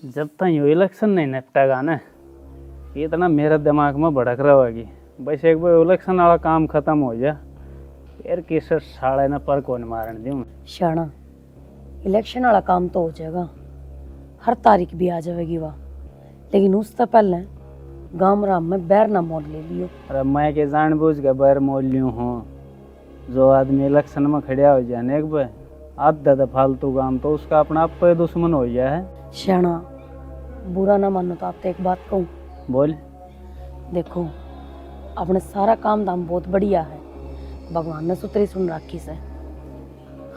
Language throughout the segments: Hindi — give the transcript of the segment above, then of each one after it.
जब तक ये इलेक्शन नहीं निपटेगा ना इतना मेरे दिमाग में भड़क रहा होगी। बस एक बार इलेक्शन वाला काम खत्म हो जाए फिर किस साले ने पर कौन मारन दूँ। शाना इलेक्शन वाला काम तो हो जाएगा, हर तारीख भी आ जाएगी वाह, लेकिन उससे पहले गांव राम में बैर ना मोल ले लियो। अरे मैं के जानबूझ के बैर मोल लियो हूँ। जो आदमी इलेक्शन में खड़ा हो जाए एक बार आधा फालतू काम तो उसका अपना आप पे दुश्मन हो गया है। शाना बुरा ना मानो तो आपसे एक बात कहूँ। बोल। देखो अपने सारा काम धाम बहुत बढ़िया है, भगवान ने सुतरी सुन रखी से।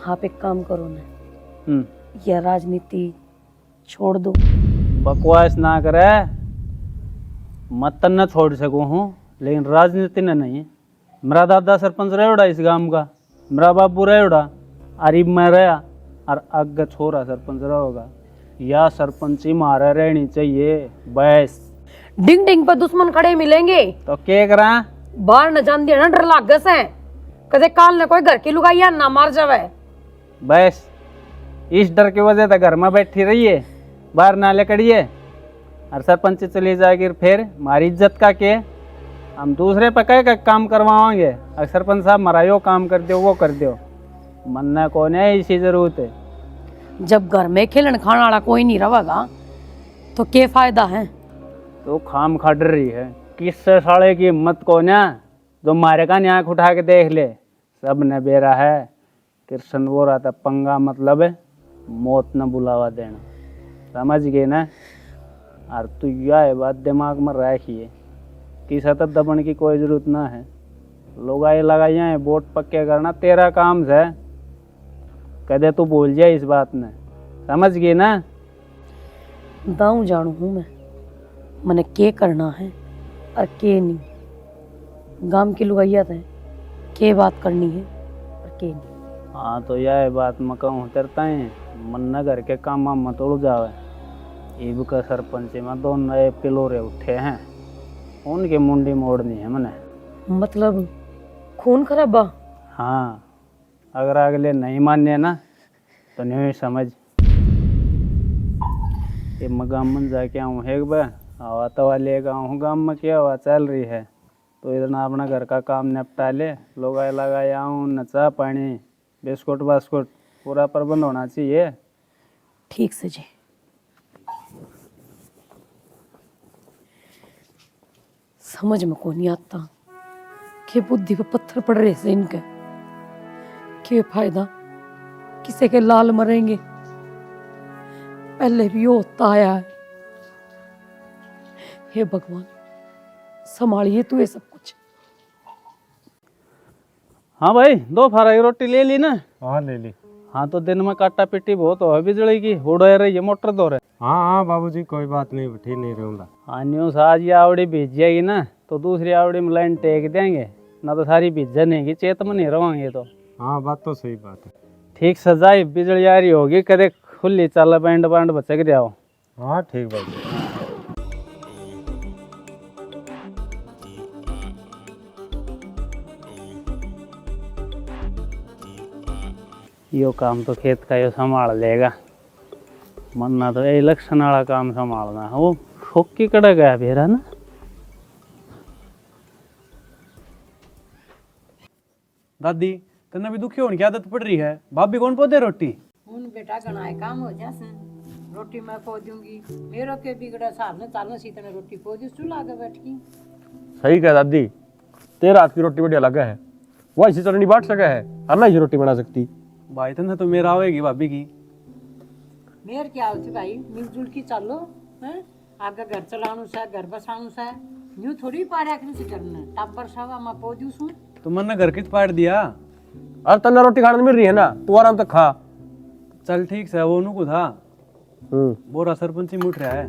आप एक काम करो ना, यह राजनीति छोड़ दो। बकवास ना करे, मतन न छोड़ सकूँ हूँ लेकिन राजनीति ने नहीं। मेरा दादा सरपंच रहेड़ा इस गांव का, मेरा बापू रहेड़ा, अरीब में रहा और आगे छोरा सरपंच रहोगा। या सरपंची मारे रहनी चाहिए बस। डिंग डिंग पर दुश्मन खड़े मिलेंगे तो क्या करा? बाहर न जान दिया ना, डर लाग गए से कदे काल ने कोई घर की लुगाइया ना मार जावे। बस इस डर की वजह से घर में बैठी रहिए, बाहर ना लेकड़िए और सरपंच चली जाएगी फिर हमारी इज्जत का क्या? हम दूसरे पे कह काम करवाएंगे और सरपंच साहब हमारा यो काम कर दो वो कर दो, मनना कौन है इसी जरूरत है। जब घर में खेलन खाने वाला कोई नहीं रहेगा तो क्या फायदा है? तो खाम खा डर रही है, किस साले की हिम्मत कौन है जो मारे का आँख उठा के देख ले। सब ने बेरा है कृष्ण वो रहा था पंगा मतलब है मौत न बुलावा देना, समझ गए ना? और तू यह बात दिमाग में रखिए कि सतत दबन की कोई जरूरत ना है। लोग आए लगाइए हैं वोट पक्के करना तेरा काम है, कदे तू बोल जाए इस बात ने, समझ गए ना? दाऊं जानू हूँ मैं मने के करना है और के नहीं। गांव की लुगाइया थे के बात करनी है और के नहीं। हाँ तो यह बात मैं कहूँ उतरता है मन न घर के काम मत उड़ जावे। ईब का सरपंच में दो नए पिलोरे उठे हैं, उनकी मुंडी मोड़नी है मैंने। मतलब खून खराबा? हाँ अगर अगले नहीं माने ना तो नहीं समझ। ये मैं गाँव में जाके आऊँ एक बार हवा तवा लेगा हूँ, गाँव में क्या हवा चल रही है तो इतना अपना घर का काम निपटा ले। लोग आए लगाए आऊँ नचा पानी बिस्कुट बास्कुट पूरा प्रबंध होना चाहिए। ठीक से जी। समझ में को नहीं आता कि बुद्धि पे पत्थर पड़ रहे से इनके क्या फायदा, किसे के लाल मरेंगे। पहले भी होता आया है। हे भगवान संभालिए तू ये सब कुछ। हाँ भाई दो फ्राई रोटी ले ली ना? हाँ ले ली। हाँ तो दिन में काटा पिट्टी बहुत हो बिजली की उड़ रही है मोटर दो रहे। हाँ बाबूजी कोई बात नहीं, ठीक नहीं रहूँगा। हाँ न्यूज आज ये आवड़ी भीज जाएगी ना तो दूसरी आवड़ी में लाइन टेक देंगे ना तो सारी भीज जाएगी, चेत में नहीं रहोगे तो। हाँ बात तो सही बात है। ठीक सजाई बिजली आ रही होगी कदे खुली चल बैंड बांड बचक जाओ। हाँ ठीक बाबू। यो काम तो खेत का यो संभाल लेगा, मरना तो इलेक्शन वाला काम संभालना है। वो ठोकी कड़ा गया फिर है ना। दादी तन्ने भी दुखी होने की आदत पड़ रही है, भाभी कौन पोदे रोटी? उन बेटा गणाए काम हो जासे, रोटी मैं पो दूंगी। मेरो के बिगड़ा साल ने चालने सीतने रोटी पो दी चूल्हा के बैठ की। सही कह दादी, तेरा हाथ की रोटी बढ़िया लगा है, वो ऐसी चटनी बांट सका है और ना ही रोटी बना सकती। भाई तन्ने तो मेरा आवेगी भाभी की। मेर क्या होती भाई, मिलजुल की चलो हैं। आगे घर चलाणु से घर बसाणु से यूं थोड़ी पार आखने से करना टाबर सावा मैं पो दूं सु। तो मन ने घर कित पाड़ दिया। और तन्ना रोटी खाने मिल रही है ना, तू आराम तक खा। चल ठीक से वो नुको था बोरा सरपंची मुठ रहा है।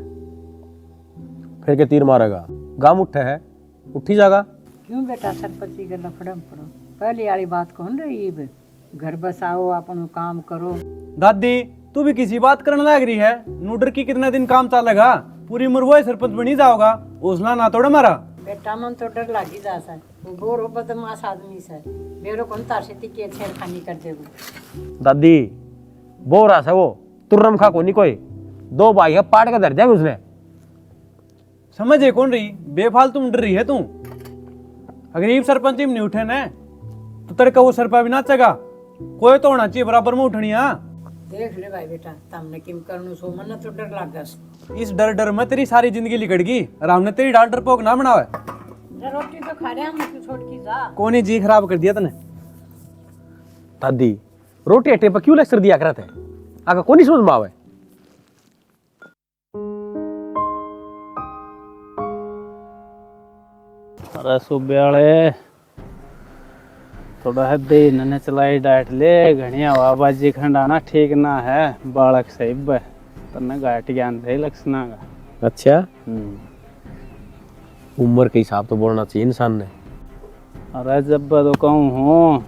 फिर के तीर मारेगा, गांव उठे है उठी जागा। क्यों बेटा सरपंची के लफड़म पड़ो, पहली वाली बात कौन रही है? घर बसाओ अपन काम करो। दादी तू भी किसी बात करने लग रही है, नूडर की कितना दिन काम चलेगा, पूरी उम्र वो सरपंच बनी जाओगा, उसना ना तोड़ा मारा। बेटा मन तो डर लागी जा सा, वो बोरो बदमाश आदमी से मेरो कौन तार से के छेड़खानी कर देगो। दादी बोरा से वो तुर्रम खा को नहीं कोई दो भाई है पाट का दर्जा उसने। समझे कौन रही बेफालतू में डर रही है तू। अगर ये सरपंच में नहीं उठे ना तो तेरे का वो सरपा भी नाचेगा। कोई तो होना चाहिए बराबर में उठनी। हाँ देख ले भाई बेटा तमने किम करनु सो मन तो डर लागस। इस डर डर में तेरी सारी जिंदगी लिकड़ गई और हमने तेरी डाल डरपोक ना बनावे। जा रोटी तो खा रहे हम तू छोड़ की जा। कौन ही जी खराब कर दिया तने। दादी रोटी अट्टे पर क्यों लेक्चर दिया करते हैं? आगे कौन समझ में आवे? अरे सुब्याले थोड़ा है दे इन्होंने चलाई डाइट ले घनी हवाबाजी खंडाना ठीक ना है बालक साहिब तन्ने घाट ज्ञान थे लक्षणा का। अच्छा उम्र के हिसाब तो बोलना चाहिए इंसान ने। अरे जब तो कहूँ हूँ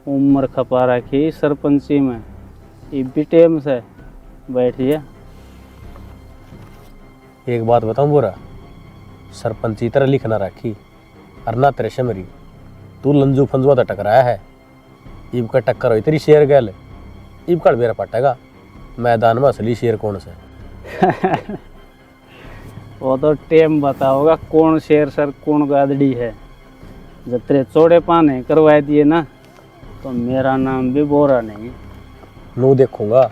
उम्र खपा रखी सरपंची में ये भी टेम से बैठिए। एक बात बताऊं बोरा, सरपंची तरह लिखना रखी और ना तेरे शमरी तू लंजू फंजुआ तो टकराया है। ईब का टक्कर हो तेरी शेर गैल ईब कड़ मेरा पटेगा मैदान में असली शेर कौन से। वो तो टेम बताओगा कौन शेर सर कौन गादड़ी है। जब तेरे चौड़े पाने करवा दिए ना तो मेरा नाम भी बोरा नहीं। नू देखूंगा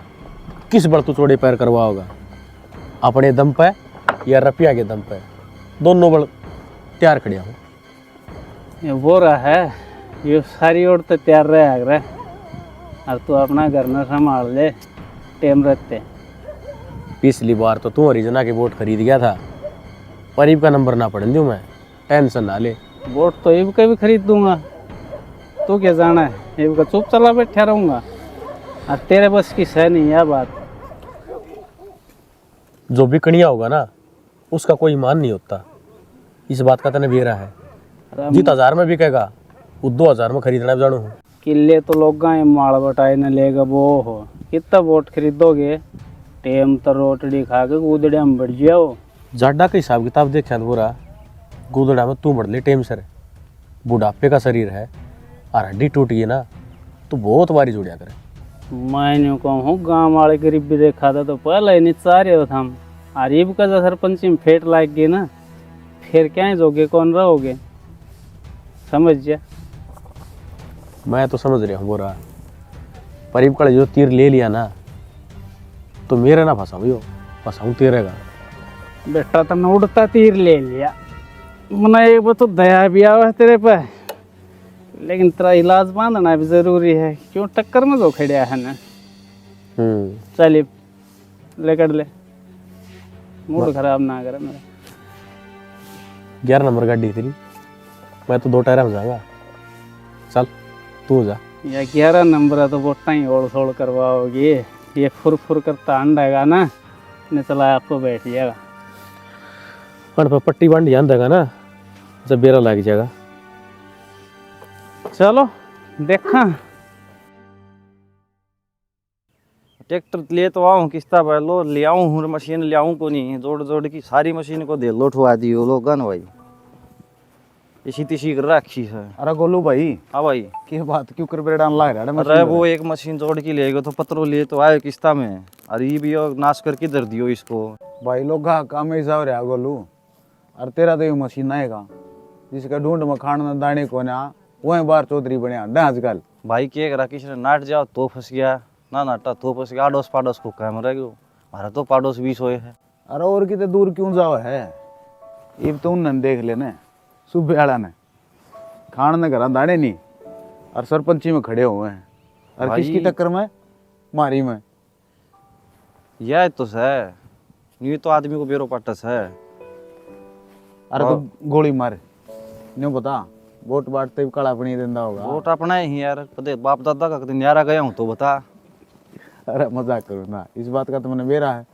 किस बड़ तू चौड़े पैर करवाओगा, अपने दम पे या रपिया के दम पे। दोनों बड़ तैयार खड़े हो। ये बोरा है ये सारी ओर तो तैयार रहे आगरा और तू अपना घर में संभाल ले टेम रखते। पिछली बार तो तू हरिजना के वोट खरीद गया था पर ईब का नंबर ना पढ़ दूँ मैं, टेंशन ना ले। वोट तो ईब का भी खरीद दूंगा तू क्या जाना है। ईब का चुप चला बैठा रहूंगा और तेरे बस की सह नहीं है बात। जो बिकनिया होगा ना उसका कोई मान नहीं होता, इस बात का तने बेरा है। जीत 1000 में बिकेगा वो 2000 में खरीदना जानू हूँ। किले तो लोग गाय माल बटाई न लेगा वो हो कितना वोट खरीदोगे टेम तो रोटड़ी खा के गुदड़िया में बढ़ जाओ। जाडा का हिसाब किताब देखा तो पूरा गुदड़ा में तू बढ़ ले टेम सर। बुढ़ापे का शरीर है और हड्डी टूट गई ना तो बहुत बारी जुड़िया करे। मैं यूँ कहूँ गाँव वाले गरीबी देखा था तो पहले नहीं चारे हो हम अरीब का जो सरपंच में फेट लाग गई ना फिर क्या जोगे कौन रहोगे समझ जा। मैं तो समझ रहा हूँ बोरा परीब का जो तीर ले लिया ना तो मेरे ना फंसाऊ यो फंसाऊँ तेरे का। बेटा तो उड़ता तीर ले लिया मना एक बार तो दया भी आवा है तेरे पे लेकिन तेरा इलाज बांधना भी जरूरी है क्यों टक्कर में जो खड़िया है ना। चलिए लेकर ले मूड खराब ना करे मेरा। 11 नंबर गाड़ी तेरी मैं तो 2 टायर में जाऊंगा। चल तू जा। या 11 नंबर है तो वोटा ही ओढ़ सोड़ करवाओगी ये फुर फुर करता अंडेगा ना ने चला आपको बैठ जाएगा। पर पट्टी बांध ध्यान देगा ना जब बेरा लग जाएगा। चलो देखा ट्रैक्टर ले तो आऊँ किस्ता पर लो ले आऊँ हूँ मशीन ले आऊँ को नहीं जोड़ जोड़ की सारी मशीन को दे लो ठुआ दी वो लोग गन भाई इसी तिसी कर रखी है। अरे गोलू भाई हाँ भाई की बात क्यों कर बेड़ान लाग रहा है। अरे वो एक मशीन जोड़ के ले गए तो पत्रों लिए तो आए किस्ता में अरे ये भी नाश करके दर दियो इसको। भाई लोग काम ऐसा हो रहा गोलू और तेरा तो ये मशीन आएगा जिसका ढूंढ में खाना दाने को ना वही बार चौधरी बने आजकल। भाई के करा किसी ने नाट जाओ तो फंस गया ना नाटा तो फंस गया आडोस पाडोस को काम रह गयो हमारा तो पाडोस 20 होए है। अरे और कितने दूर क्यों जाओ है ये तो उन देख लेने सुबह आला ने खान ने घर दाने नहीं और सरपंची में खड़े हुए हैं और किसकी टक्कर में मारी में। यह तो है न्यू तो आदमी को बेरो पटस है। अरे तो गोली मारे न्यू बता वोट बांटते काला अपनी देंदा होगा। वोट अपना ही यार पते बाप दादा का कभी न्यारा गया हूँ तो बता। अरे मजाक करो ना इस बात का तो मैंने बेरा है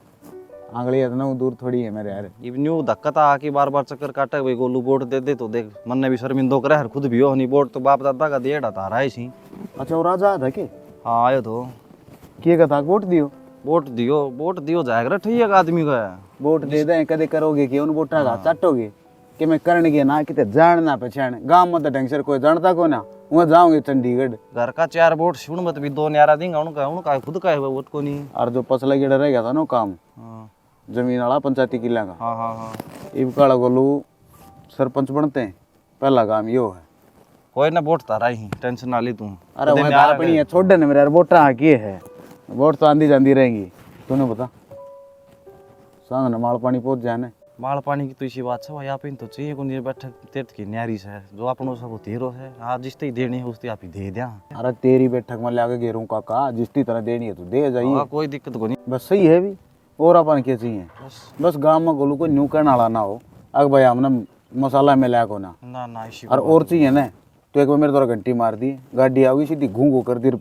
आंगली इतना दूर थोड़ी है मेरे यार। न्यू धक्का था आके बार बार चक्कर काटे भाई गोलू वोट दे दे तो देख मन ने भी शर्मिंदो करे हर खुद भी हो नहीं वोट तो बाप दादा का देड़ा था रहा ही। अच्छा वो राजा था के हाँ आयो तो किए का था वोट दियो जाएगा ठीक है आदमी का वोट दे दें कदे करोगे कि उन वोटा का चाटोगे कि मैं करने के ना किते जान ना पहचान गांव में तो ढंग से कोई जानता को ना वहाँ जाऊंगे चंडीगढ़। घर का 4 वोट सुन मत भी 2 न्यारा देंगे उनका खुद का है वोट को नहीं। और जो पसला गिड़ा रह गया था ना काम हाँ जमीन वाला पंचायती किला का, हाँ हाँ हाँ। इब काला गोलू सरपंच बनते हैं, पहला काम यो है। कोई ना वोट तारा ही, टेंशन ना ले तू। अरे वह बात नहीं है, छोड़ देने मेरे यार, वोट हाँ की है, वोट तो आंधी जाती रहेंगी। तूने बता सांग न माल पानी पहुंच जाए ना। माल पानी की तो इसी बात है भाई, आप इन तो चाहिए को नहीं बैठक तीर्थ की न्यारी से जो अपन सब तेरो है, आज जिस ही देनी है उसकी आप ही दे दिया। अरे तेरी बैठक में लाके घेरूं काका, जिसकी तरह देनी है तो दे जाइए, कोई दिक्कत को नहीं। बस सही है भी। और अपन क्या चाहिए, बस गांव में गोलू कोई न्यू करने वाला ना हो। अगर भाई हमने मसाला मिलाया को ना ना इसी और चाहिए ना तो एक बार मेरे द्वारा घंटी मार दी, गाड़ी आओगी सीधी घूं घू कर दी,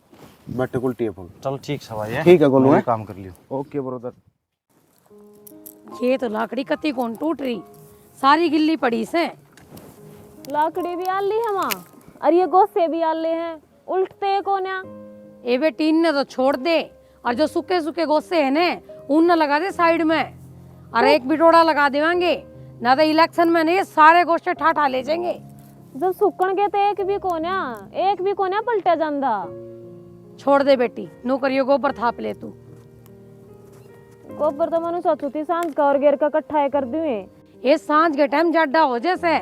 बैठक उल्टी है फुल। चल ठीक सवाई ठीक है गोलू, काम कर लियो। Okay brother. ये तो लाकड़ी कत्ती कौन टूट रही, सारी गिल्ली पड़ी से। लाकड़ी भी आल ली हम, और ये गोसे भी आल ले हैं, उल्टते कौन है? ए बे टीन ने तो छोड़ दे, और जो सूखे सूखे गोसे है ने उन लगा दे साइड में, और एक बिटोड़ा लगा देवांगे ना तो इलेक्शन में नहीं सारे गोश्ते ठाठा ले जाएंगे। जब सुकण के तो एक भी कोन्या पलटे जांदा। छोड़ दे बेटी, नू करियो गोबर थाप ले तू। गोबर तो मनु सोचती सांझ का और गेर का कट्ठा कर दूं। ये सांझ के टाइम जड्डा हो जैसे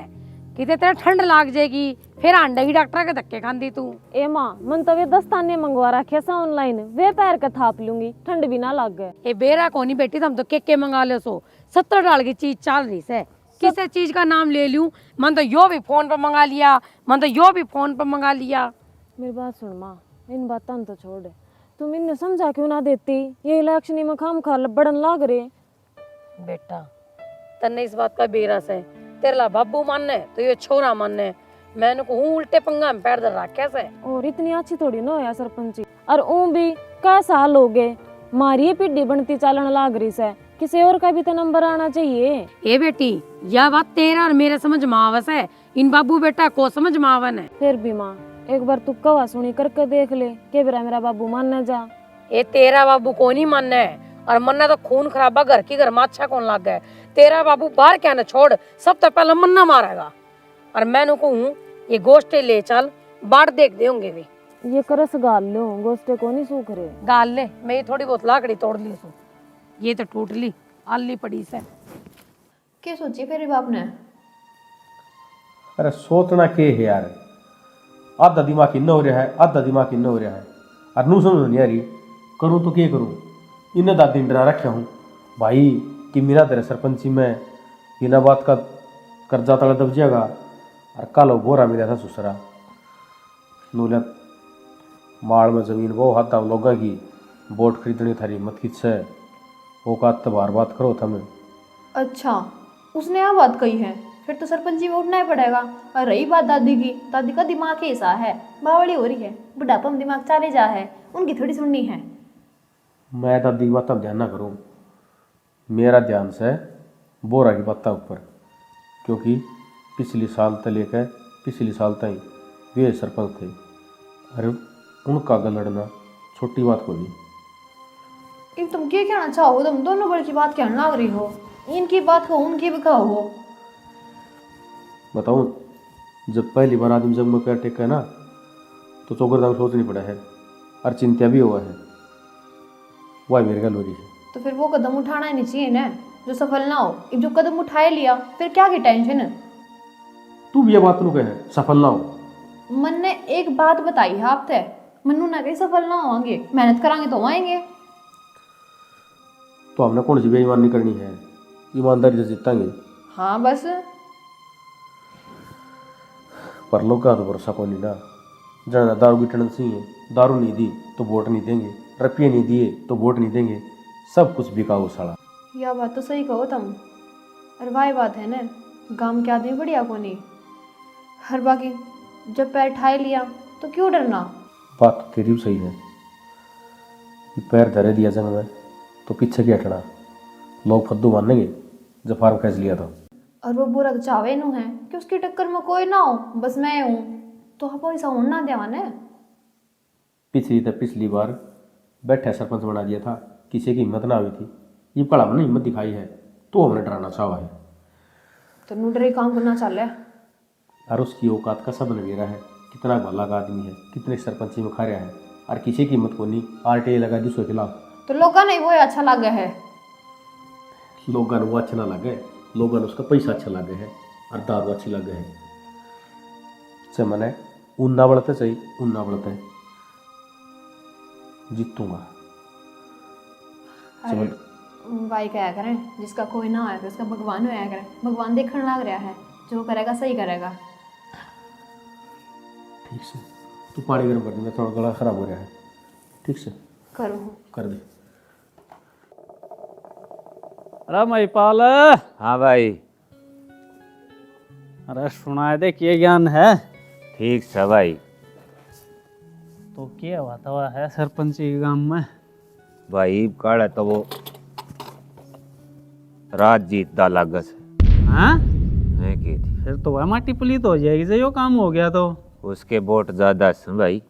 किते तेरे ठंड लाग जाएगी, फिर अंडा ही डॉक्टर के धक्के खांदी तू। ए माँ, मन तो वे दस्ताने मंगवा रखे सा ऑनलाइन, वे पैर का थाप लूंगी, ठंड भी ना लग गए। ये बेरा कोनी बेटी, तुम तो के मंगा ले सो, 70 डाल की चीज चल रही से, किसी चीज का नाम ले लूं, मन तो यो भी फोन पर मंगा लिया, मन तो यो भी फोन पर मंगा लिया। मेरी बात सुन माँ, इन बातों तो छोड़, तुम इन्हें समझा क्यों ना देती? ये इलेक्शन में खाम खा बड़न लाग रहे। बेटा तन्ने इस बात का बेरस है, तेरे ला बाबू मानने तो ये छोरा मानने, मैंने को हूँ उल्टे पंगा में पैर धर रखा से। और इतनी अच्छी थोड़ी ना होया सरपंची, और ऊ भी कै साल हो गए, मारी पिड्डी बनती चालन लाग रही से, किसी और का भी तो नंबर आना चाहिए। ए बेटी यह बात तेरा और मेरे समझ में आवस है, इन बाबू बेटा को समझ में आवन है। फिर भी माँ एक बार तू कवा सुनी करके देख ले, के बेरा मेरा बाबू मान न जा। ये तेरा बाबू को नहीं मानना है, और मन्ना तो खून खराबा घर की घर में अच्छा कौन लग गया। तेरा बाबू बाहर क्या न छोड़, सब तो पहले मन्ना मारेगा, और मैंने कहूँ ये गोश्ते ले चल, बाढ़ देख देंगे वे। ये करस गाल लो, गोश्ते को नहीं सूख रहे। गाल ले, मैं ये थोड़ी बहुत लाकड़ी तोड़ ली सो, ये तो टूट ली आली पड़ी से। क्या सोची फिर बाप ने? अरे सोचना के है यार, आधा दिमाग इन हो रहा है, आधा दिमाग इन हो रहा है, और नू समझ नहीं आ रही करूँ तो क्या करूँ। इन्हें दादी डरा रखा हूँ भाई कि मेरा तेरे सरपंची में बिना बात का कर्जा तला दब जाएगा, और कल बोरा मिला था सुसरा नूलत माड़ में ज़मीन वो हाथा लोगों की बोट खरीदनी थारी मत खींच से वो का बार बात करो था मैं। अच्छा उसने यह बात कही है, फिर तो सरपंची में उठना ही पड़ेगा। और रही बात दादी की, दादी का दिमाग ऐसा है, बावड़ी हो रही है, बुढ़ापा में दिमाग चले जा है, उनकी थोड़ी सुननी है। मैं दादी की बात ध्यान ना करूँ, मेरा ध्यान से बोरा की बात ऊपर, क्योंकि पिछली साल तक लेकर पिछली साल तक वे सरपंच थे, अरे उनका लड़ना छोटी बात को नहीं। अब तुम क्या कहना चाहो? तुम दोनों बड़े की बात कहने लग रही हो, इनकी बात को उनकी भी कहो। बताऊँ, जब पहली बार आदमी जब में पैर टेका है ना तो चौकरदार सोच नहीं पड़ा है, और चिंता भी हुआ है, वह मेरे गल हो रही है। तो फिर वो कदम उठाना ही नहीं चाहिए ना जो सफल ना हो। अब जो कदम उठाए लिया फिर क्या की टेंशन है? तू भी ये बात नु कहे सफल ना हो। मन ने एक बात बताई है आप थे, मनु ना कहीं सफल ना होंगे, मेहनत करांगे तो आएंगे। तो हमने कौन सी बेईमानी करनी है, ईमानदारी से जीतांगे। हाँ बस, पर लोग का तो भरोसा को नहीं ना, जना दारू की टेंडेंसी है, दारू नहीं दी तो वोट नहीं देंगे, रुपये नहीं दिए तो वोट नहीं देंगे, सब कुछ बिकाऊ साला। यह बात तो सही कहो तुम। और वाही बात है ना, गांव के आदमी बढ़िया को नहीं, हर बाकी जब पैर ठाए लिया तो क्यों डरना। बात तो तेरी भी सही है, पैर धरे दिया जंग में तो पीछे क्या हटना, लोग फद्दू मानेंगे जब फार्म कैच लिया था। और वो बुरा तो चावे नू है कि उसकी टक्कर में कोई ना हो, बस मैं हूँ, तो आप ऐसा होना देवा ने। पिछली बार बैठे सरपंच बना दिया था, किसी की हिम्मत ना हुई थी, ये कड़ा हमने हिम्मत दिखाई है तो हमने डराना चाहा है। तो नू डरे काम करना चल रहा है, और उसकी औकात का सब नवेरा है कितना भला का आदमी है, कितने सरपंची में खा रहा है और किसी की हिम्मत को नहीं RTA लगा दी उसके खिलाफ। तो लोगों ने वो अच्छा लगा है। लोगों को वो अच्छा ना लगे, लोगों को उसका पैसा अच्छा लगे है और दारू अच्छी लगे है। से मैंने उन्ना बढ़ते चाहिए, उन्ना बढ़ते जीतूंगा। अरे भाई क्या करें, जिसका कोई ना आया उसका भगवान होया करे। भगवान देखने लग रहा है, जो करेगा सही करेगा। ठीक से तू पानी गर्म कर दे, थोड़ा गला खराब हो रहा है। ठीक से करो कर दे। अरे महिपाल, हाँ भाई। अरे सुनाए दे क्या ज्ञान है? ठीक है भाई। तो क्या हुआ है सरपंची के गांव में? भाई काड़ा तो वो रात जीत दा लागस हाँ? है की थी। फिर तो वह माटी पलीत हो जाएगी जो काम हो गया तो। उसके वोट ज्यादा है भाई।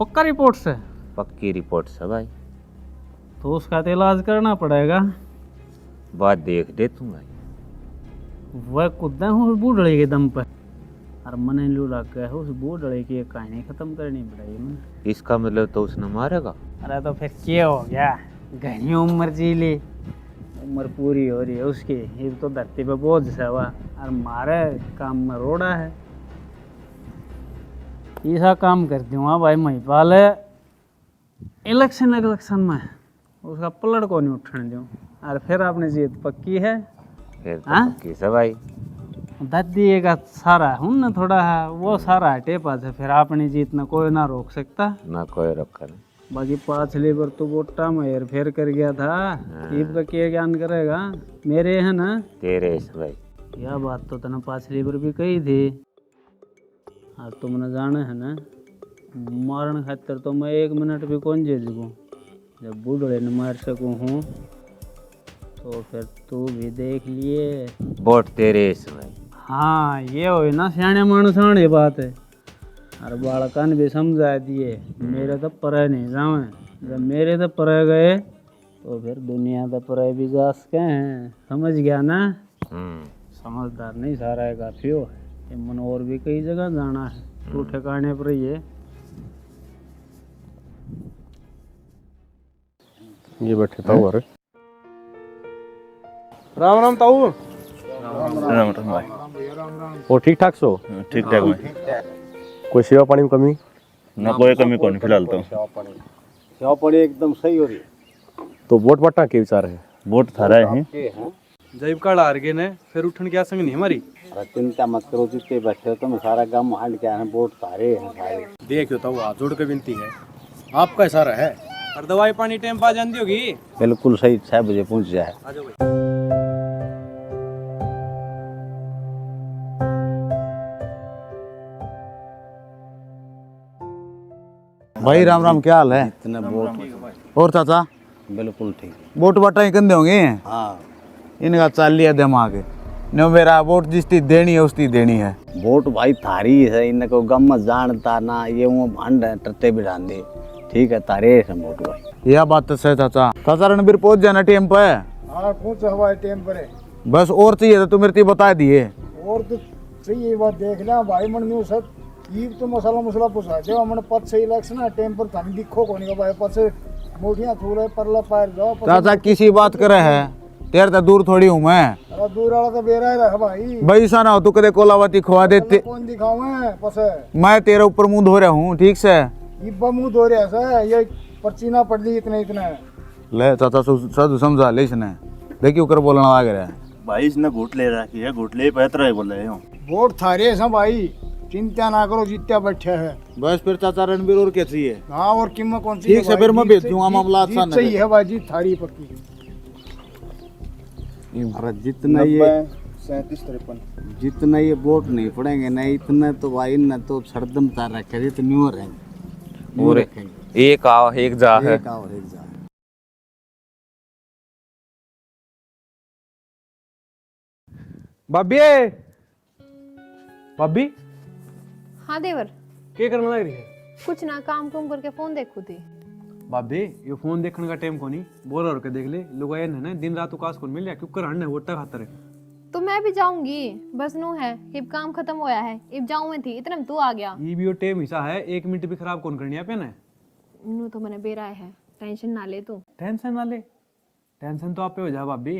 पक्का रिपोर्ट से? पक्की रिपोर्ट से भाई। तो उसका तो इलाज करना पड़ेगा। बात देख दे तू भाई। वह कुदा हूँ बूढ़े के दम पर, और मने लू लग गया है उस बूढ़े की कहानी खत्म करनी पड़ेगी मैंने। इसका मतलब तो उसने मारेगा। अरे तो फिर क्या हो गया, घनी उम्र जी ली, उम्र पूरी हो रही है उसकी, ये तो धरती पे बोझ से हुआ और मारे काम में रोड़ा है। ऐसा काम कर दूंगा भाई महिपाल, इलेक्शन में उसका पलट को नहीं उठने दूँ, और फिर आपने जीत पक्की है। फिर तो हाँ? पक्की से भाई। दादी का सारा हूँ ना थोड़ा है, वो सारा हटे पास है, फिर आपने जीत ना कोई ना रोक सकता ना कोई रखा नहीं। बाकी पाछली बार तो वोटा में हेर फेर कर गया था, ईब का क्या ज्ञान करेगा, मेरे है ना तेरे से भाई। यह बात तो तने पाछली बार भी कही थी, और तुमने जाने है ना मारन खातर तो मैं 1 मिनट भी कौन जे सकूँ, जब बूढ़े न मार सकूँ हूँ तो फिर तू भी देख लिए। वोट तेरे से भाई। हाँ ये हो ना सियाने मानुस ये बात है, और बालकन भी समझा दिए मेरे तो परे नहीं जावे, जब मेरे तो परे गए तो फिर दुनिया तो परे भी जा सके हैं, समझ गया ना। समझदार नहीं सारा है काफी हो है, मन और भी कई जगह जाना है, तू ठिकाने पर ही है। ये बैठे ताऊ अरे राम राम ताऊ। राम राम भाई। और ठीक ठाक सो? ठीक ठाक भाई। कोई सेवा पानी में कमी? ना कोई कमी कौन फिलहाल तो। सेवा पानी एकदम सही हो रही है। तो वोट बटना के विचार है? वोट थारा है। जैब कार्ड हार गए ने, फिर उठन क्या संग नहीं हमारी। चिंता मत करो, जितने बैठे हो तुम सारा गांव हांड के आए, वोट सारे हैं सारे। देखियो ताऊ, हाथ जोड़ के विनती है, आपका सारा है, और दवाई पानी टाइम पा जाती होगी। बिल्कुल सही, 6 बजे पहुंच जाए। आ जाओ भाई। भाई राम राम, क्या हाल है? इतने वोट और चाचा बिल्कुल ठीक। वोट बटा कंधे होंगे। हाँ, इनका चाल लिया दिमाग, न मेरा वोट जिसकी देनी है उसकी देनी है। वोट भाई थारी है, इनको गम जानता ना, ये वो भंड है टट्टे बिठा दे। ठीक है, तारे है वोट भाई। यह बात तो सही चाचा। चाचा रणबीर पहुंच जाना टाइम पे। हाँ पहुंच हवाई टाइम पर। बस और चाहिए तो मेरे बता दिए। और तो सही बात देख लिया भाई, मन में सब ये तो मसाला मसाला पुसा दे मन पद से इलेक्शन है टाइम पर थाने दिखो कोनी का भाई, पद से मोटियां थूले परला पार जाओ। चाचा किसी बात करे है, तेरे तो दूर थोड़ी हूँ मैं। अरे दूर वाला तो बेरा ही रहा भाई। भाई ऐसा ना हो तू कदे कोलावती खवा देते। कौन दिखाऊं मैं पसे? मैं तेरे ऊपर मुंह धो रहा हूँ, ठीक से। ये मुंह धो रहा है, ये पर्ची ना पड़ दी इतने इतने। ले चाचा साधु समझा ले इसने, देखिए ऊपर बोलना लग रहा है। भाई इसने घूट ले रखी है, घूट ले बेहतर है बोल रहे हो। वोट थारे हैं भाई, चिंता ना करो, जीत्या बैठे है। बस फिर चाचा रणबीर और क्या चाहिए? हाँ और कीमत कौन सी? ठीक से फिर मैं भेज दूंगा मामला अच्छा ना। सही है भाई, जीत थारी पक्की। जितना ये 37-53 जितना ये वोट नहीं पड़ेंगे ना, इतना तो भाई न तो सरदम तार रखे तो न्यू रहेंगे और एक आओ एक जा है। एक आओ एक जा। भाभी, भाभी हाँ देवर, क्या करने लग रही है? कुछ ना, काम कुम करके फोन देखू थी। भाभी ये फोन देखने का टाइम को नहीं, बोल और के देख ले, लोग आए ना दिन रात उकास को मिल क्यों कर हड़ने वोटा खातर है। तो मैं भी जाऊंगी, बस नू है इब काम खत्म होया है, इब जाऊं मैं थी इतने में तू आ गया। ये भी टेम हिस्सा है, 1 मिनट भी खराब कौन करनी है पे ना। नू तो मैंने बेरा है, टेंशन ना ले तू। टेंशन ना ले, टेंशन तो आप पे हो जा भाभी।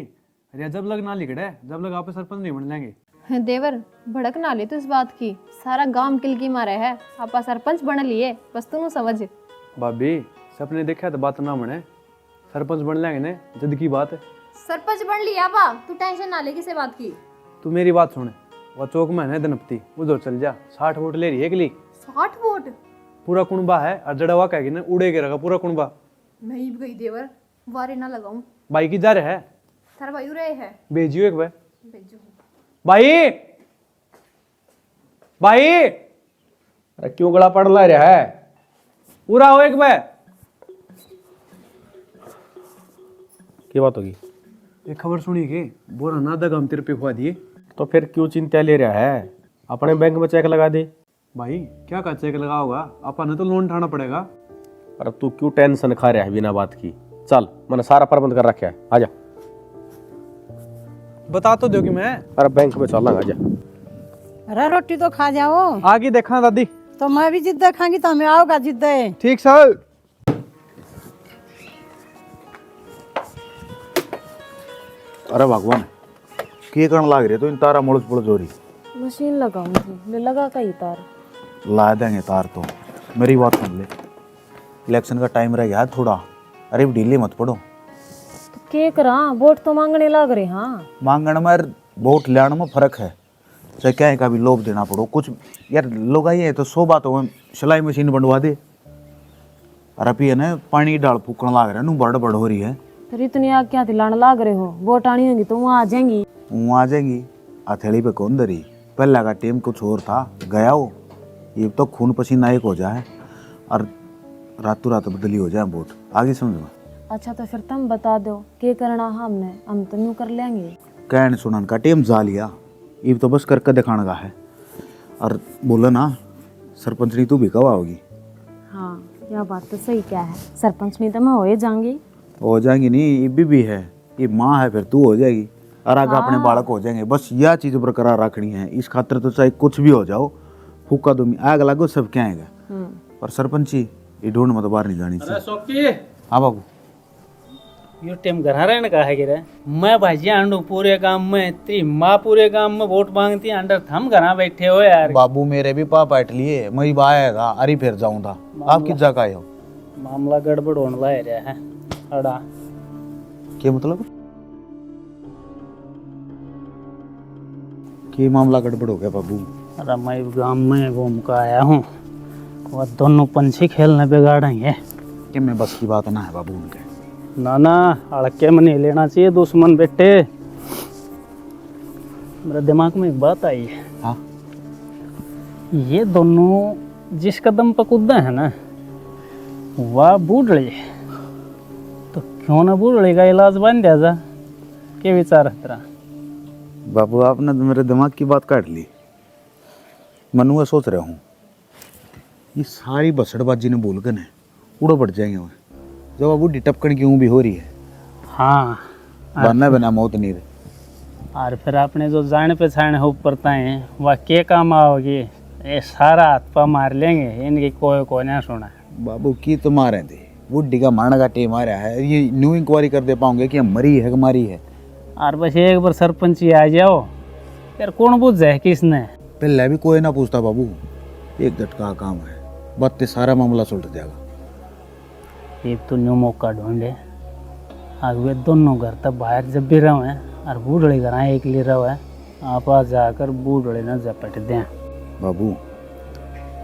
अरे जब लग ना लिखड़े, जब लग आप सरपंच नहीं बन लेंगे। देवर भड़क ना ले तू इस बात की, सारा गांव किलकी मारे है, आपा सरपंच बन लिए, बस तू समझ। भाभी सपने देखा तो बात ना बने, सरपंच बन लेंगे ने जद की बात है। सरपंच बन लिया बा, तू टेंशन ना ले किसी बात की। तू मेरी बात सुने, वो चौक में है दनपती, उधर चल जा। 60 वोट ले रही है अगली। 60 वोट? पूरा कुणबा है और जड़वा कहेगी ना उड़े के रखा पूरा कुणबा। मैं ही गई देवर, वारे ना लगाऊं। भाई की जा रहे है, थारा भाई रहे है, भेजियो एक बार। भेजो भाई भाई, अरे क्यों गला पड़ ला रहा है? पूरा हो एक बार। क्या बात होगी? एक खबर सुनी के बोरा ना दगा हम तेरे पे खुआ दिए। तो फिर क्यों चिंता ले रहा है? अपने बैंक में चेक लगा दे। भाई क्या का चेक लगा होगा, अपन तो लोन उठाना पड़ेगा। अरे तू क्यों टेंशन खा रहा है बिना बात की? चल मैंने सारा प्रबंध कर रखा है, आजा। बता तो दो कि मैं। अरे बैंक में चलना, आजा। अरे रोटी तो खा जाओ। आगे देखा दादी। तो मैं भी जिद्द खाऊंगी तो हमें आओगा जिद्द। ठीक सर। अरे भगवान के करण लाग रहे तो इन तारा मुड़ज पुड़ज हो रही। मशीन लगाऊंगी, ले लगा कई तार। ला देंगे तार तो, मेरी बात सुन ले, इलेक्शन का टाइम रह गया है थोड़ा, अरे ढीले मत पड़ो। तो के करा, वोट तो मांगने लग रहे। हाँ मांगण में वोट लेने में फर्क है, चाहे क्या है का भी लोभ देना पड़ो कुछ। यार लोग आइए तो 100 बातों में सिलाई मशीन बनवा दे। अरे अभी है ना पानी डाल फूकण लाग रहा है, नू बड़ बड़ हो रही है। फिर इतनी आग क्या दिलाने लग रहे हो? वोट आनी होगी तो वहाँ आ जाएंगी। वहाँ आ जाएंगी, हथेली पे कौन धरी। पहला का टेम कुछ और था, गया हो। ये तो खून पसीना एक हो जाए और रातों रात बदली हो जाए वोट। आगे समझ में। अच्छा तो फिर तुम बता दो के करना हमने, हम तो यूँ कर लेंगे। कहन सुनन का टेम जा लिया, ये तो बस करके दिखाने का है। और बोला ना सरपंच नहीं तू भी कब आओगी? हाँ यह बात तो सही क्या है, सरपंच नहीं तो मैं हो जाऊंगी। हो जाएंगी नहीं, ये भी है, ये माँ है, फिर तू हो जाएगी और आगे अपने बालक हो जाएंगे। बस यह चीज़ बरकरार रखनी है, इस खातिर तो चाहे कुछ भी हो जाओ, फूका दो आग लागो सब क्या आएगा। पर सरपंची ये ढूंढ मत बाहर नहीं जानी चाहिए। हाँ बाबू, यो टाइम घर रहने का है गिरे। मैं भाजी आंडू पूरे गांव में, तेरी माँ पूरे गांव में वोट मांगती है, अंडर थम घर बैठे हो यार। बाबू मेरे भी पाप बैठ लिए, मैं आया अरे फिर जाऊँ था। आप किस जगह आए हो? मामला गड़बड़ होने लग रहा है। अड़ा क्या मतलब? क्या मामला गड़बड़ हो गया बाबू? अरे मैं गांव में घूम कर आया हूँ, वह दोनों पंछी खेलने बिगाड़ेंगे। कि मैं बस की बात ना है बाबू उनके। ना ना अड़के में नहीं लेना चाहिए दुश्मन बेटे। मेरे दिमाग में एक बात आई है। हाँ? ये दोनों जिस कदम पर कूदे हैं ना, वह बूढ़े, तो क्यों ना बूढ़े का इलाज बन दिया जा। क्या विचार है तेरा? बाबू आपने तो मेरे दिमाग की बात काट ली। मनुआ सोच रहा हूँ ये सारी बसड़बाजी ने बोल कर न उड़ो पड़ जाएंगे वो। जब अब बूढ़ी टपकन की ऊँ भी हो रही है। हाँ बनना बिना मौत नहीं रहे। और फिर आपने जो जाने पहचाने हो पड़ता है वह क्या काम आओगी? ये सारा हाथ पा मार लेंगे, इनकी कोई ना सुना। बाबू की तो मारे थे, बूढ़ी का मारने का टेम आ रहा है। ये न्यू इंक्वायरी कर दे पाओगे कि हम मरी है कि मारी है। और बस एक बार सरपंच ही आ जाओ, यार कौन पूछ जाए किसने। पहले भी कोई ना पूछता बाबू, एक झटका काम है, बत्ते सारा मामला सुलट जाएगा। एक तो न्यू मौका ढूंढे, आगे दोनों घर तक बाहर जब भी रहो हैं और बूढ़े घर एक लिए रहो है, आप आ जाकर बूढ़े न झपट दें। बाबू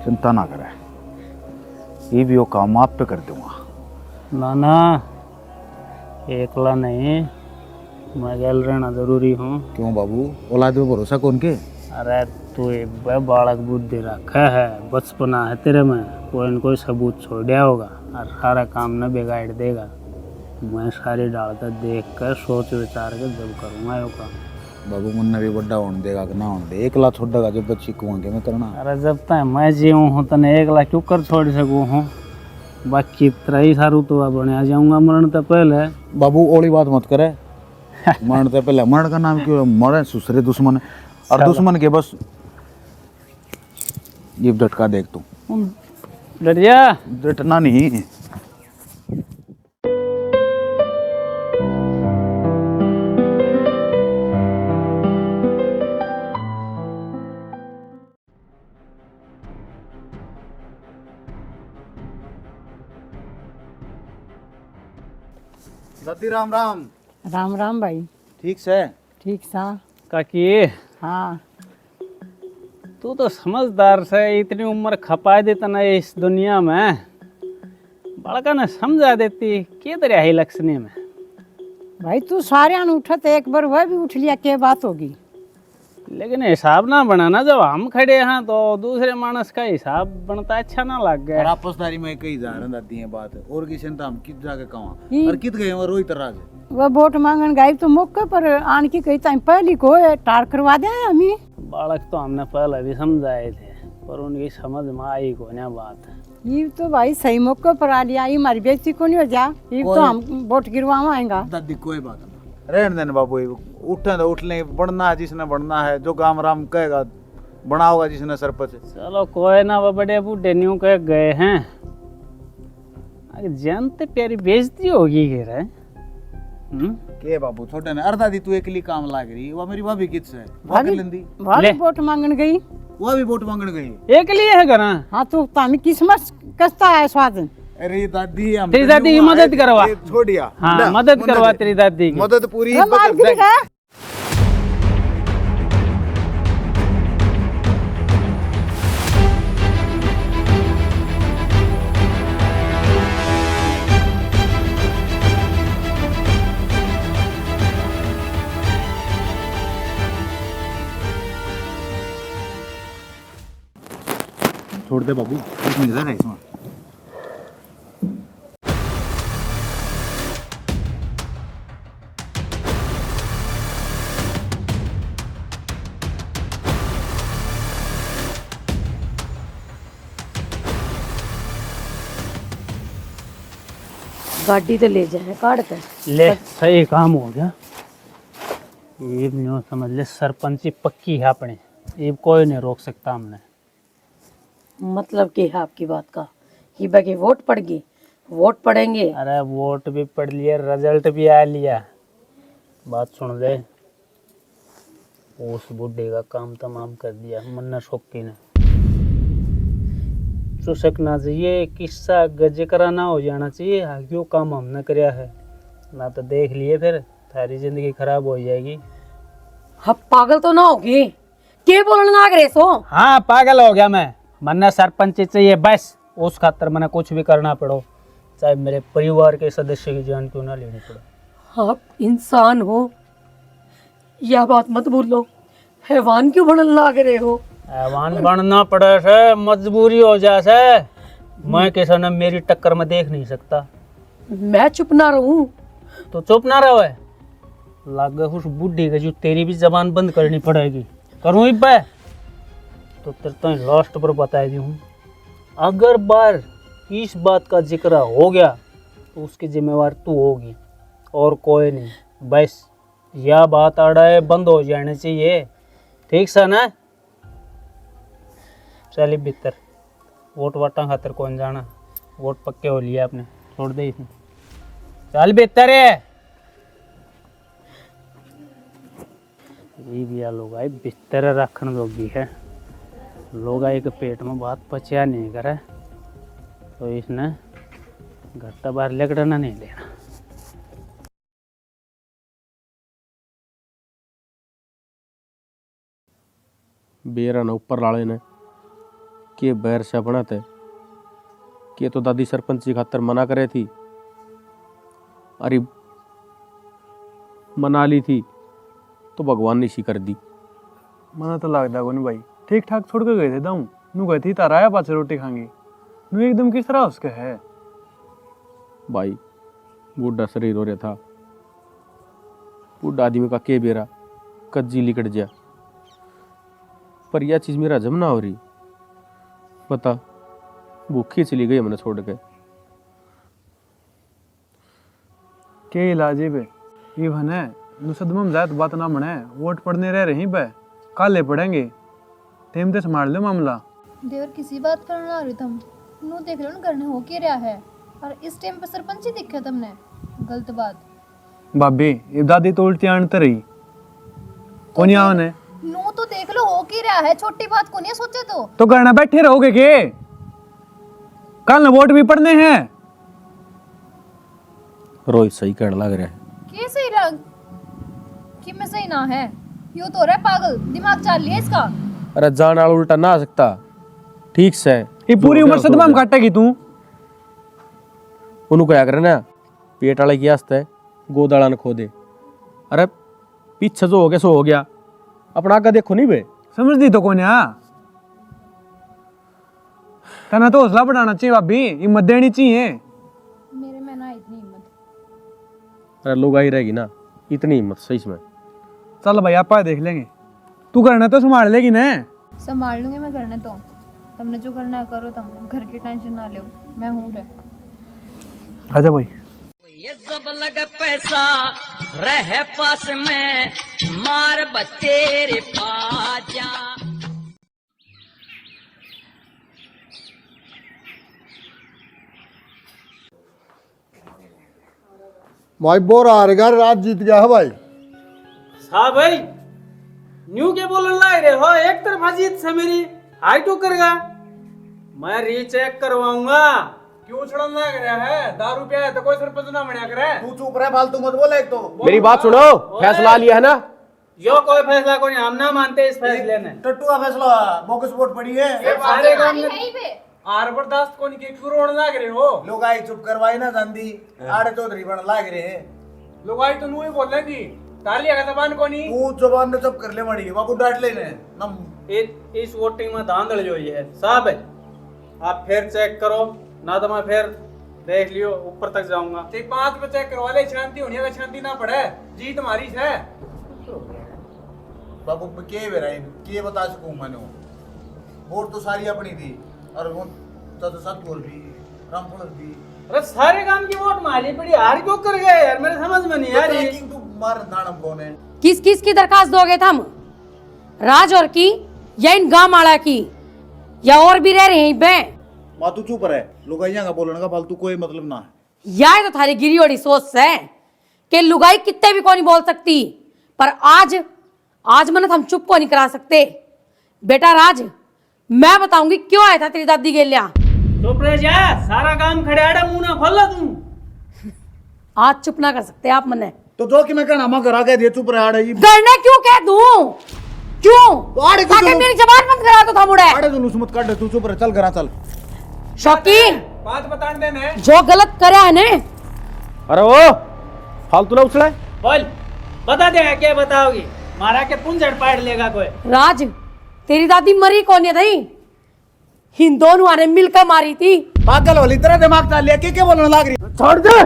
चिंता ना करे, ये भी वो काम आप पे कर दूंगा। ना ना एकला नहीं, मैं गैल रहना जरूरी हूँ। क्यों बाबू, औलाद पे भरोसा कौन के? अरे तू एक बालक बुद्धि रखा है, बचपना है तेरे में, कोई न कोई सबूत छोड़ दिया होगा और सारा काम न बिगाड़ देगा। मैं सारी डालकर देख कर सोच विचार के जब करूँगा यो काम। बाबू मुन्ना भी बड़ा होने देगा कि ना होने दे, एकला छोड़ेगा जब तक सीखूंगा मैं करना। अरे जब तक मैं जीऊँ हूँ तो एकला क्यों कर छोड़ सकूँ हूँ, बाकी तेरा ही सारू तो बने आ जाऊँगा मरण तो पहले। बाबू ओली बात मत करे, मानते पहले मरण का नाम क्यों मरे सुसरे दुश्मन है। और दुश्मन के बस ये झटका देख तू डर जा। डटना नहीं। दादी राम राम। राम राम भाई। ठीक से ठीक सा। काकी हाँ तू तो समझदार से इतनी उम्र खपा देता ना इस दुनिया में, बड़का ने समझा देती के दरिया ही लक्षणी में। भाई तू सारे उठत एक बार वह भी उठ लिया, क्या बात होगी। लेकिन हिसाब ना बनाना, जब हम खड़े हैं तो दूसरे मानस का हिसाब बनता अच्छा ना लग और गया। आपसदारी में कई जा रहे दादी है बात और किसी ने तो हम कित जाके कहा ही। और कित गए और रोहित राज वह वोट मांगन गई तो मौके पर आन की कही टाइम पहली को टार करवा दे हमें। बालक तो हमने पहले भी समझाए थे पर उनकी समझ में आई को ना बात। ये तो भाई सही मौके पर आ लिया, ये हमारी बेइज्जती को नहीं हो जा। ये तो हम वोट गिरवाएंगा। दादी कोई बात नहीं, रहने देना बाबू, उठे तो उठ ले, बढ़ना है जिसने बढ़ना है, जो काम राम कहेगा बना होगा जिसने सरपंच। चलो कोई ना, वो बड़े बूढ़े न्यू कह गए हैं, जानते प्यारी बेइज्जती होगी कह रहे। के बाबू छोटे ने अर्धा दी तू अकेली काम लाग रही, वो मेरी भाभी कित से भाभी वोट मांगन गई, वो भी वोट मांगने गई एक लिए है घर। हाँ तो तामी किस्मत कसता है स्वाद। अरे दादी हम तेरी दादी की मदद करवा, छोड़िया। हाँ मदद करवा तेरी दादी की। मदद पूरी छोड़ दे बाबू, कुछ नहीं है इसमें। गाड़ी तो ले जाए काट कर। ले सही काम हो गया। ये न्यू समझ ले, सरपंची पक्की है अपने, ये कोई नहीं रोक सकता हमने। मतलब क्या है आपकी बात का? ही बाकी वोट पड़ गई, वोट पड़ेंगे। अरे वोट भी पड़ लिया, रिजल्ट भी आ लिया। बात सुन ले, उस बुढ़े का काम तमाम कर दिया मन्ना शोकी ने। चुसकना चाहिए, किस्सा गज कराना हो जाना चाहिए। क्यों काम हमने कराया है ना, तो देख लिए फिर थारी जिंदगी खराब हो जाएगी। हाँ पागल तो ना होगी, के बोलने लाग रहे सो? हाँ पागल हो गया मैं, मन्ना सरपंच चाहिए बस। उस खातर मैंने कुछ भी करना पड़ो, चाहे मेरे परिवार के सदस्य की जान क्यों ना लेनी पड़े। आप इंसान हो, यह बात मत भूलो। हैवान क्यों बनने लाग रहे हो? हैवान बनना पड़े से मजबूरी हो जाए। मैं किसी ने मेरी टक्कर में देख नहीं सकता। मैं चुप ना रहूं तो चुप ना रहो। लागे उस बुढ़ी का जो तेरी भी जबान बंद करनी पड़ेगी। करूँ इब्बे तो तेरे तो लास्ट पर बता दी हूँ, अगर बार इस बात का जिक्र हो गया तो उसकी जिम्मेवार तू होगी और कोई नहीं। बस यह बात अड़ाए बंद हो जाने चाहिए, ठीक सा ना? चलिए भीतर, वोट वाटा खातर कौन जाना, वोट पक्के हो लिया आपने, छोड़ दे इसमें। चल भीतर है। ये भी लोग आए बिस्तर रखने जोगी है, लोग आए के पेट में बात पचा नहीं करे तो इसने घट्टा बाहर लेकड़ना नहीं लेना। बेरा ने ऊपर लाले ने के बैर से बना थे के तो दादी सरपंच की खातर मना करे थी, अरे मना ली थी तो भगवान ने सी कर दी। मना तो लगता को नहीं भाई, ठीक ठाक छोड़ के गए थे दाऊ नू गई थी तारा आया पास रोटी खाएंगे नू एकदम किस तरह उसके है भाई। बूढ़ा शरीर हो रहा था, बूढ़ा आदमी का के बेरा कज्जी लिकट जा, पर यह चीज मेरा हजम ना हो रही। बता भूखी चली गई हमने छोड़ के। के इलाज है बे ये भने नुसदमम जात बात ना मने वोट पड़ने रह रही बे काले पड़ेंगे टेम ते संभाल लो मामला। देवर किसी बात पर ना रही तुम नु देख लो ना करने हो के रहा है और इस टाइम पे सरपंच ही दिखे तुमने गलत बात। भाभी ये दादी तो उल्टी आनते रही कोनी आने नु तो देख लो हो के रहा है छोटी बात को नहीं सोचे तो करना बैठे रहोगे के कल वोट भी पड़ने हैं। रोहित सही कहने लग रहा है। कैसे रंग कि मैं सही ना है यो तो रहा पागल दिमाग चाल लिया इसका। अरे जान वाला उल्टा ना आ सकता ठीक से ये पूरी उम्र सदमाम काटेगी तू उन्होंने क्या करे ना पेट वाले की आस्ते गोदाड़ा न खो दे। अरे पीछे जो हो गया सो हो गया अपना आगे देखो नहीं बे समझ दी तो कौन तना तो हौसला बढ़ाना चाहिए भाभी हिम्मत देनी चाहिए। मेरे में ना इतनी हिम्मत। अरे लोग आई रहेगी ना इतनी हिम्मत सही में। चल भाई आप देख लेंगे तू करना तो संभाल लेगी ना। संभाल लूंगी मैं करने तो तुमने जो करना है करो तुम घर की टेंशन ना लो मैं हूँ रे। आजा भाई ये जब लगे पैसा रह पास में मार बतेरे पाजा। भाई बोरा हार गया रात जीत गया है भाई। हाँ भाई न्यू के बोलने लग रहे हो एक तरफा जीत से मेरी हाई तो करेगा मैं रीचेक करवाऊंगा। क्यों छड़न लग रहा है दारू पिया है तो कोई सरपंच ना मना करे। तू चुप रह फालतू मत बोल। एक तो मेरी बात सुनो फैसला लिया है ना यो कोई फैसला को नहीं हम ना मानते इस फैसले ने। टट्टू का फैसला बोगस वोट पड़ी है सारे काम में आर बर्दाश्त को नहीं के क्यों रोने लग रहे हो। लोग आई चुप करवाई ना गांधी आड़े चौधरी बन लग रहे हैं। लोग आई तो नू ही बोल रहे थी तालिया का जबान को नहीं तू जबान ने चुप कर ले मड़ी बाबू डांट लेने नम इस वोटिंग में धांधल जो है साहब है आप फिर चेक करो ना तो मैं फिर देख लियो ऊपर तक जाऊंगा। 5 पे चेक करवा ले शांति होनी है शांति ना पड़े जीत हमारी है। बाबू के बेराई के बता सकूं मैंने वोट तो सारी अपनी थी और वो तो सतपुर भी रामपुर भी। अरे सारे काम की वोट मारी पड़ी हार क्यों कर गए यार मेरे समझ में नहीं आ रही। तू मार दानम कौन है किस किस की दरखास्त दोगे तुम राज और की या इन गांव वाला की या और भी रह रहे हैं बे। मां तू चुप रह लुगाइयां का बोलने का फालतू कोई मतलब ना है। या तो थारी गिरी ओड़ी सोच है कि लुगाई कितने भी को नहीं बोल सकती पर आज मन हम चुप को नहीं करा सकते। बेटा राज मैं बताऊंगी क्यों आया था तेरी दादी के लिया। चुप रह जा सारा काम खड़े मुंह ना खोल तू। आज चुप ना कर सकते आप मने तो जो कि मैं कहना मैं करा के दे चुप रह आड़े करना क्यों कह दूं क्यों आड़े ताकि मेरी जबान बंद करा तो था मुड़े आड़े जुलूस मत काट तू चुप रह चल करा चल। शौकी बात बता देने जो गलत करे है ने अरे वो फालतू ना उछले बोल बता देगा क्या बताओगी मारा के पुंजड़ पाड़ लेगा कोई। राज तेरी दादी मरी कौन है थी इन दोनों ने मिलकर मारी थी। पागल वाली तरह दिमाग चाल लिया के बोलने लग रही छोड़ दे।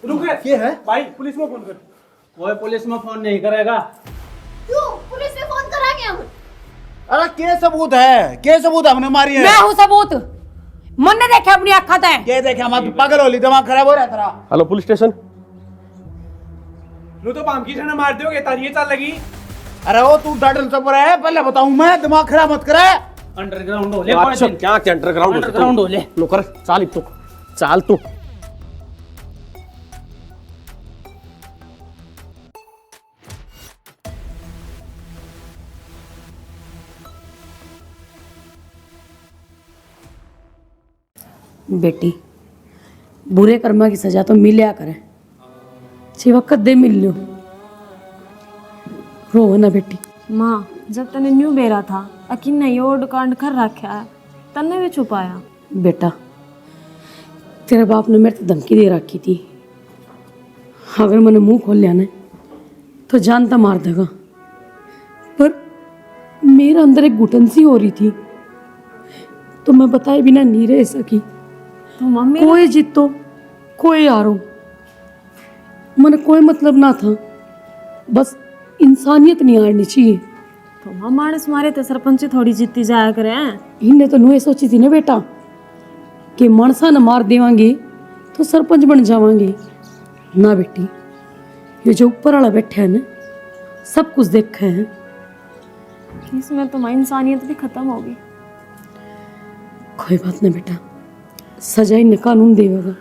रुक ये है भाई पुलिस में फोन कर। कोई पुलिस में फोन नहीं करेगा। क्यों पुलिस में फोन करा के हम। अरे के सबूत है के सबूत हमने मारी है। मैं हूं सबूत मन ने देखे अपनी आंखों से के देखे हम पागल होली दिमाग खराब हो रहा तेरा। हेलो पुलिस स्टेशन लो तो पाम की छने मार दोगे तारी चल लगी। अरे वो तू डटन चुप रहा है पहले बताऊं मैं दिमाग खराब मत करे। अंडरग्राउंड हो ले अच्छा क्या अंडरग्राउंड हो ले लो कर चाल तू बेटी बुरे कर्मा की सजा तो मिलिया करे सिवा कदे मिल लो रो ना बेटी। माँ जब तने न्यू बेरा था अकिन नहीं ओड कांड कर रखा है तन्ने भी छुपाया। बेटा तेरे बाप ने मेरे को धमकी दे रखी थी अगर मैंने मुंह खोल लिया ना तो जानता मार देगा पर मेरे अंदर एक घुटन सी हो रही थी तो मैं बताए बिना नहीं रह सकी। तो मम्मी कोई जीतो कोई हारो मन कोई मतलब ना था, बस इंसानियत नहीं हारनी चाहिए। तो हम मानस मारे तो सरपंच थोड़ी जीती जाया करे हैं। इनने तो नुए सोची थी ना बेटा कि मानसा न मार देवांगे तो सरपंच बन जावांगे। ना बेटी, ये जो ऊपर वाला बैठा है ना, सब कुछ देखा है। इसमें तो इंसानियत भी खत्म होगी। कोई बात नहीं बेटा, सजा इन कानून देगा।